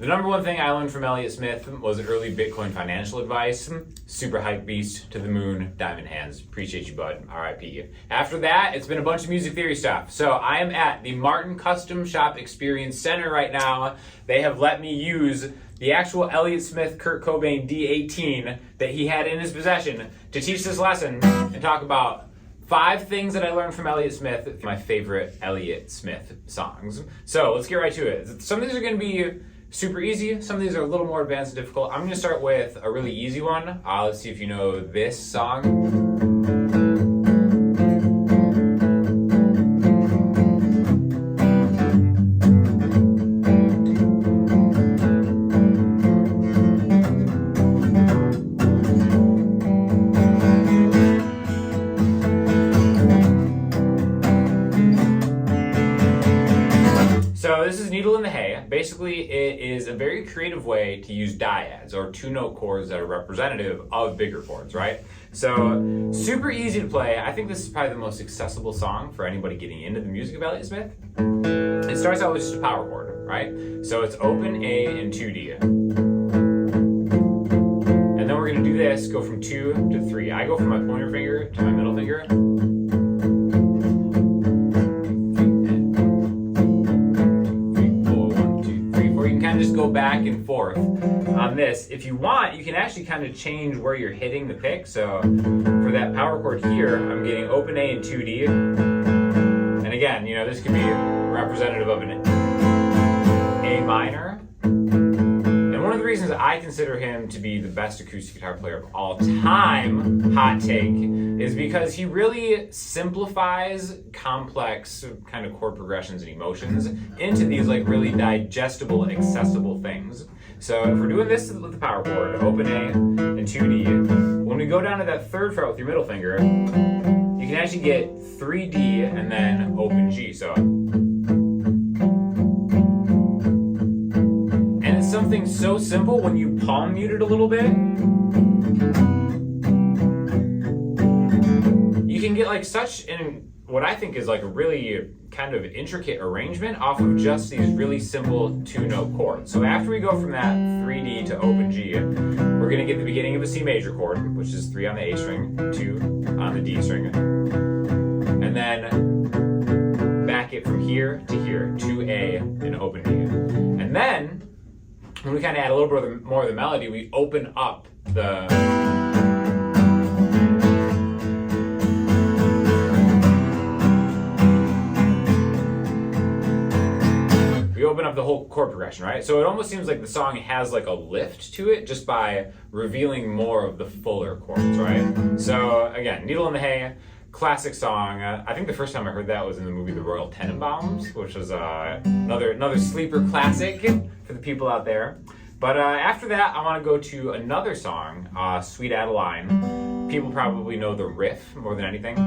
The number one thing I learned from Elliott Smith was early Bitcoin financial advice. Super hype beast, to the moon, diamond hands. Appreciate you, bud. RIP. After that, it's been a bunch of music theory stuff. So I am at the Martin Custom Shop Experience Center right now. They have let me use the actual Elliott Smith Kurt Cobain D18 that he had in his possession to teach this lesson and talk about 5 things that I learned from Elliott Smith, my favorite Elliott Smith songs. So let's get right to it. Some of these are going to be super easy. Some of these are a little more advanced and difficult. I'm going to start with a really easy one. Let's see if you know this song. So this is Needle in the Hay. Basically, it is a very creative way to use dyads, or 2-note chords that are representative of bigger chords, right? So super easy to play. I think this is probably the most accessible song for anybody getting into the music of Elliott Smith. It starts out with just a power chord, right? So it's open A and 2D. And then we're gonna do this, go from 2 to 3. I go from my pointer finger to my middle finger. Just go back and forth on this. If you want, you can actually kind of change where you're hitting the pick. So for that power chord here, I'm getting open A and 2D. And again, you know, this could be representative of an A minor. And one of the reasons I consider him to be the best acoustic guitar player of all time, hot take, is because he really simplifies complex kind of chord progressions and emotions into these like really digestible, accessible things. So if we're doing this with the power chord, open A and 2D, when we go down to that third fret with your middle finger, you can actually get 3D and then open G. So, and it's something so simple when you palm mute it a little bit. You can get like such what I think is like a really kind of intricate arrangement off of just these really simple 2-note chords. So after we go from that 3D to open G, we're going to get the beginning of a C major chord, which is 3 on the A string, 2 on the D string, and then back it from here to here, 2A and open D. And then when we kind of add a little bit more of the melody, we open up the whole chord progression, right? So it almost seems like the song has like a lift to it just by revealing more of the fuller chords, right? So again, Needle in the Hay, classic song. I think the first time I heard that was in the movie The Royal Tenenbaums, which was another sleeper classic for the people out there. But after that, I want to go to another song, Sweet Adeline. People probably know the riff more than anything.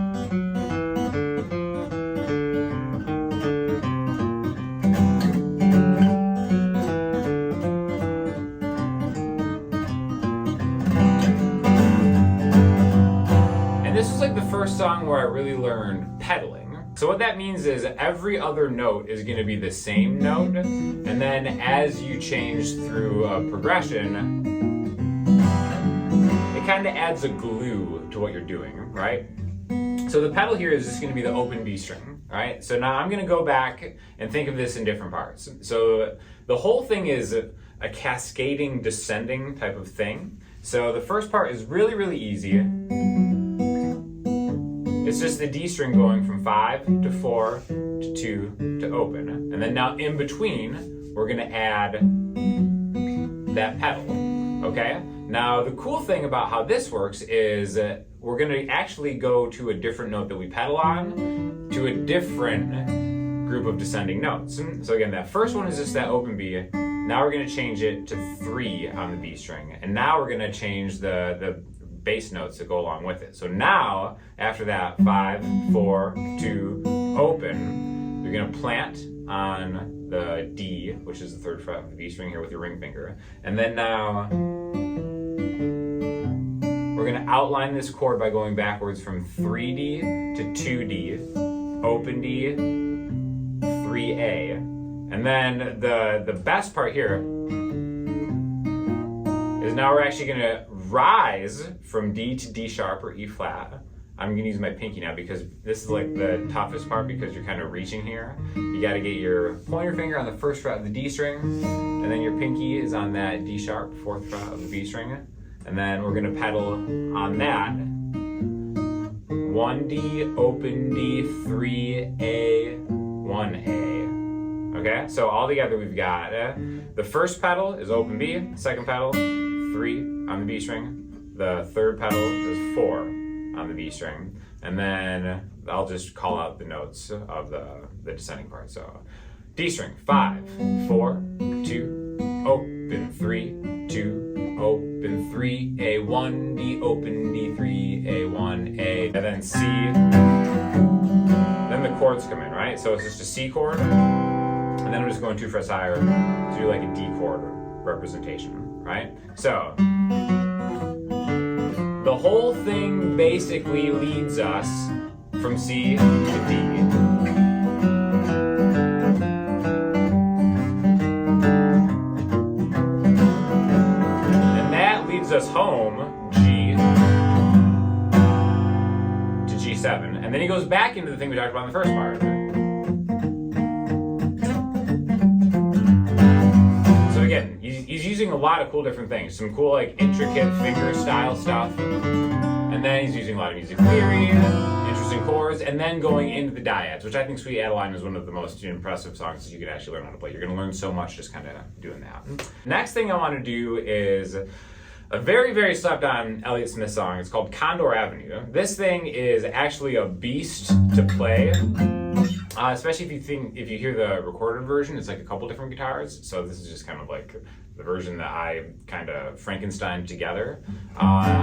First song where I really learned pedaling. So what that means is every other note is going to be the same note, and then as you change through a progression, it kind of adds a glue to what you're doing, right? So the pedal here is just going to be the open B string, right? So now I'm going to go back and think of this in different parts. So the whole thing is a cascading, descending type of thing. So the first part is really, really easy. It's just the D string going from 5 to 4 to 2 to open. And then now in between, we're gonna add that pedal, okay? Now the cool thing about how this works is we're gonna actually go to a different note that we pedal on to a different group of descending notes. So again, that first one is just that open B. Now we're gonna change it to 3 on the B string. And now we're gonna change the bass notes that go along with it. So now, after that, 5, 4, 2, open, you're gonna plant on the D, which is the third fret of the B string here with your ring finger. And then now, we're gonna outline this chord by going backwards from 3D to 2D, open D, 3A. And then the best part here is now we're actually gonna rise from D to D sharp or E flat. I'm gonna use my pinky now because this is like the toughest part because you're kind of reaching here. You gotta get your pointer finger on the first fret of the D string, and then your pinky is on that D sharp, fourth fret of the B string. And then we're gonna pedal on that. 1D, open D, 3A, 1A. Okay, so all together we've got the first pedal is open B, second pedal, 3 on the B string, the third pedal is 4 on the B string, and then I'll just call out the notes of the descending part. So D string, 5, 4, 2, open 3, 2, open 3, A1, D, open D, 3, A1, A, and then C. Then the chords come in, right? So it's just a C chord, and then I'm just going 2 frets higher to do like a D chord representation, right? So the whole thing basically leads us from C to D. And that leads us home, G to G7. And then he goes back into the thing we talked about in the first part. Again, he's using a lot of cool different things. Some cool like intricate finger style stuff. And then he's using a lot of music theory, interesting chords, and then going into the dyads, which I think Sweet Adeline is one of the most impressive songs that you can actually learn how to play. You're gonna learn so much just kind of doing that. Next thing I wanna do is a very, very slept on Elliott Smith song. It's called Condor Avenue. This thing is actually a beast to play. Especially if you hear the recorded version, it's like a couple different guitars. So this is just kind of like the version that I kind of Frankenstein together.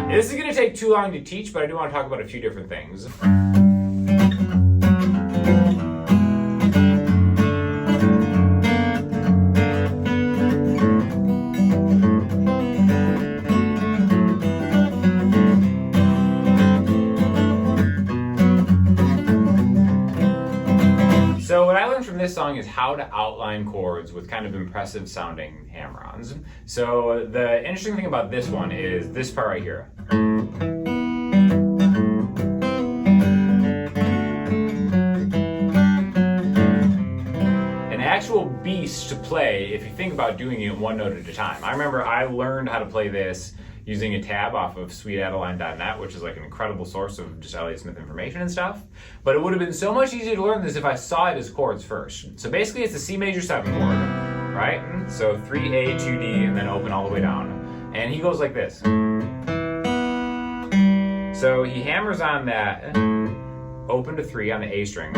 This is gonna take too long to teach, but I do want to talk about a few different things. So what I learned from this song is how to outline chords with kind of impressive sounding hammer-ons. So the interesting thing about this one is this part right here. An actual beast to play if you think about doing it one note at a time. I remember I learned how to play this using a tab off of sweetadeline.net, which is like an incredible source of just Elliott Smith information and stuff. But it would have been so much easier to learn this if I saw it as chords first. So basically it's a C major 7 chord, right? So 3A, 2D, and then open all the way down. And he goes like this. So he hammers on that open to 3 on the A string,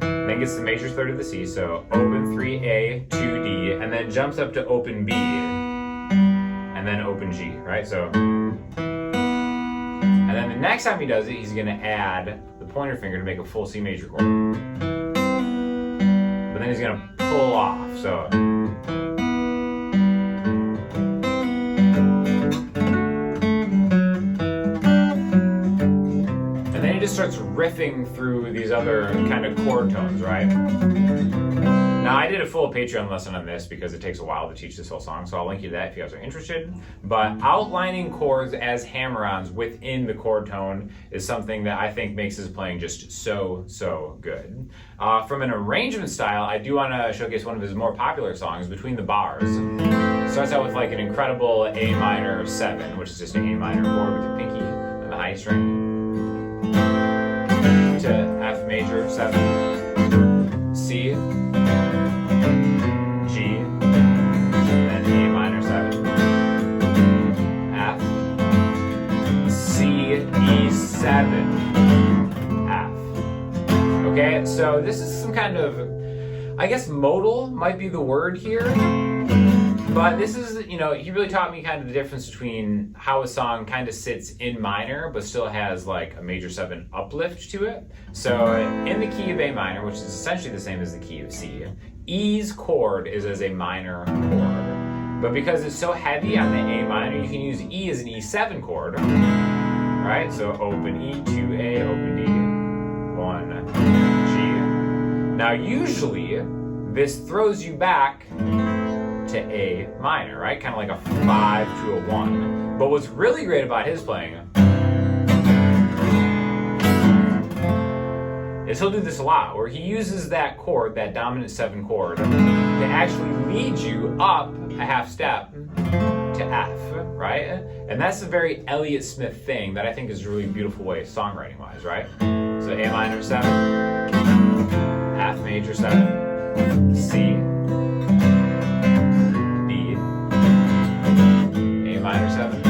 then gets the major third of the C, so open 3A, 2D, and then jumps up to open B, and then open G, right? So, and then the next time he does it, he's gonna add the pointer finger to make a full C major chord. But then he's gonna pull off, so. And then he just starts riffing through these other kind of chord tones, right? Now, I did a full Patreon lesson on this because it takes a while to teach this whole song, so I'll link you to that if you guys are interested. But outlining chords as hammer-ons within the chord tone is something that I think makes his playing just so, so good. From an arrangement style, I do want to showcase one of his more popular songs, Between the Bars. It starts out with like an incredible A minor 7, which is just an A minor chord with your pinky and the high string, to F major 7, C, F. Okay, so this is some kind of, I guess modal might be the word here, but this is, you know, he really taught me kind of the difference between how a song kind of sits in minor, but still has like a major 7 uplift to it. So in the key of A minor, which is essentially the same as the key of C, E's chord is as a minor chord. But because it's so heavy on the A minor, you can use E as an E7 chord. Right, so open E, 2A, open D, 1, G. Now usually, this throws you back to to A minor, right? Kind of like a 5 to a 1. But what's really great about his playing is he'll do this a lot, where he uses that chord, that dominant 7 chord, to actually lead you up a half step to F, right? And that's a very Elliott Smith thing that I think is a really beautiful way, songwriting wise, right? So A minor 7, F major 7, C, D, A minor 7,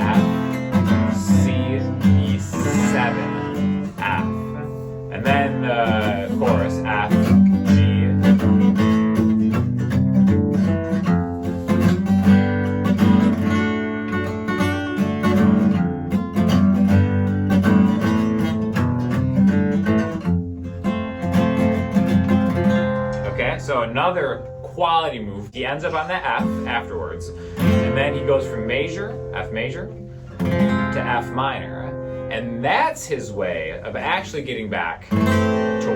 F, C, E7, F. And then the chorus, F, G, so another quality move. He ends up on the F afterwards, and then he goes from major, F major, to F minor. And that's his way of actually getting back to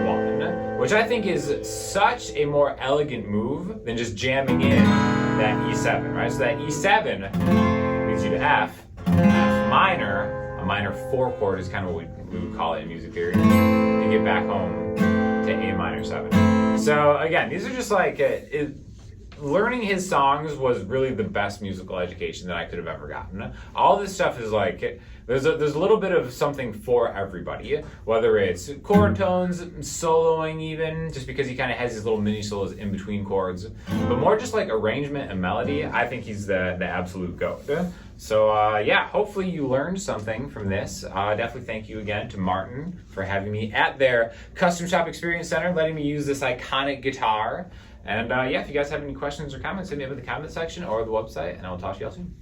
1, which I think is such a more elegant move than just jamming in that E7, right? So that E7 leads you to F, F minor, a minor 4 chord is kind of what we would call it in music theory, to get back home to A minor 7. So again, these are just like, learning his songs was really the best musical education that I could have ever gotten. All this stuff is like, there's a little bit of something for everybody, whether it's chord tones, soloing even, just because he kind of has these little mini solos in between chords, but more just like arrangement and melody. I think he's the absolute GOAT. So yeah, hopefully you learned something from this. Definitely thank you again to Martin for having me at their Custom Shop Experience Center, letting me use this iconic guitar. And yeah, if you guys have any questions or comments, hit me up in the comment section or the website, and I will talk to you all soon.